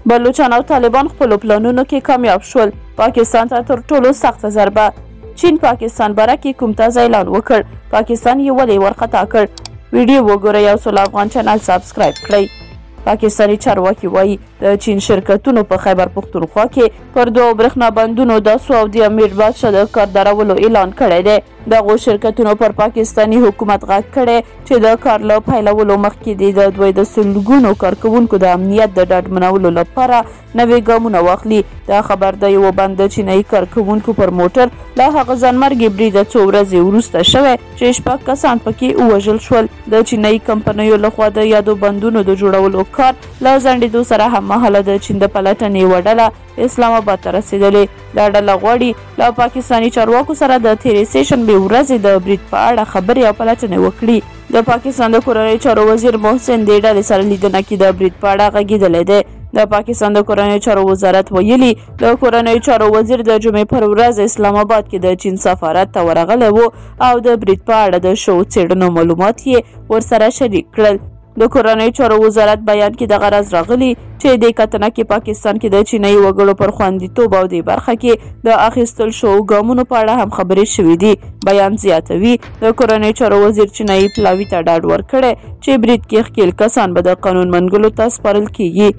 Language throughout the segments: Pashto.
بلوچستان او طالبان خپل پلانونو کې کامیاب شول. پاکستان ته تر ټولو سخته ضربه. چین پاکستان باره کې کوم تازه اعلان وکړ؟ پاکستان یې ولې ورخطا کړ؟ ویډیو وګورئ او سول افغان چینل سابسکرایب کړئ. پاکستانی چارواکي وایي د چین شرکتونو په خیبر پختونخوا کې پر 2 برېښنا بندونو د سعودي امیر بادشاه د کار درولو اعلان کړی دی. دغو شرکتونو پر پاکستانی حکومت غږ کړی چې د کار له پیلولو مخکې د دوی د سلګونو کارکوونکو د امنیت د ډاډمنولو لپاره نوي ګامونه واخلي. دا خبر د یو بند د چینایي کارکوونکو پر موټر له هغه ځانمرګي بریده څو ورځې وروسته شوی چې 6 کسان پکې ووژل شول. د چینایي کمپنیو لخوا د یادو بندونو د جوړولو کار له ځنډېدو سره هممهاله د چین د پلټنې یوه ډله اسلام آباد ته رسېدلې. دا ډله غواړي له پاکستاني چارواکو سره د تېرې سېشنبې ورځې د برید په اړه خبرې او پلټنې وکړي. د پاکستان د کورنۍ چارو وزیر محسن دې ډلې سره لیدنه کې د برید په اړه غږېدلی دی. د پاکستان د کورنۍ چارو وزارت ویلي د کورنۍ چارو وزیر د جمعې پر ورځ اسلام آباد کې د چین سفارت ته ورغلی و او د برید په اړه د شوو څېړنو معلومات یې ورسره شریک کړل. د کورنۍ چارو وزارت بیان کې د غرض راغلی چې د کتنه کې پاکستان کې د چینایي وګړو پر خوندیتوب او د برخه کې د اخیستل شوو ګامونو په اړه هم خبرې شوې دي. بیان زیاتوي د کورنۍ چارو وزیر چینایي پلاوي ته ډاډ ورکړی چې برید کې ښکېل کسان به د قانون منګلو ته سپارل کیږي.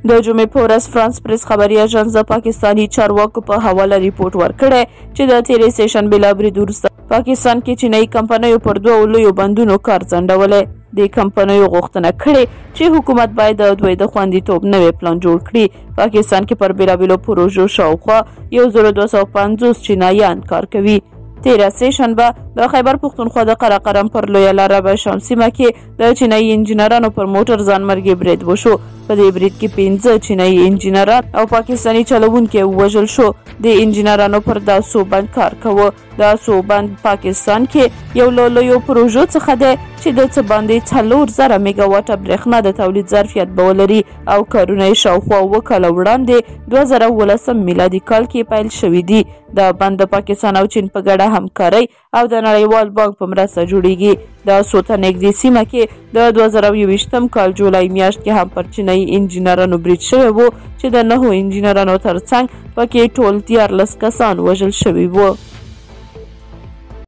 د جمعې په ورځ فرانس پریس خبري اژانس د پاکستاني چارواکو په حواله ریپورټ ورکړی چې د تېرې سېشنبې له برید وروسته پاکستان کې چینایي کمپنیو پر 2 لویو بندونو کار ځنډولی. د کمپنیو غوښتنه کړې چې حکومت باید د دوی د خوندیتوب نوی پلان جوړ کړي. پاکستان کې پر بیلابیلو پروژو شاوخوا 1250 چینایان کار کوي. 13 سېشنبه د خیبر پختونخوا د قراقرم پر لویه لاره به شام سیمه کې د چینایي انجینرانو پر موټر ځانمرګي برید وشو. په دې برید کې 15 چینایي انجینران او پاکستاني چلوونکي ووژل شو. د انجینرانو پر داسو بند کار کوه. داسو بند پاکستان کې یو له لویو پروژو څخه دی چې د څه باندې 4000 میګاواټه برېښنا د تولید ظرفیت به ولري او کارونه یې شاوخوا 2 کاله وړاندې 2019 میلادي کال کې پیل شوي دي. دا بند د پاکستان او چین په ګډه همکارۍ او د نړیوال بانک په مرسته جوړیږي. د سوته نږدې سیمه کې د 2020 کال جولای میاشت کې هم پر چینایي انجینرانو برید شوی و چې د 9 انجینرانو ترڅنګ پکې ټول 14 کسان وژل شوي وو.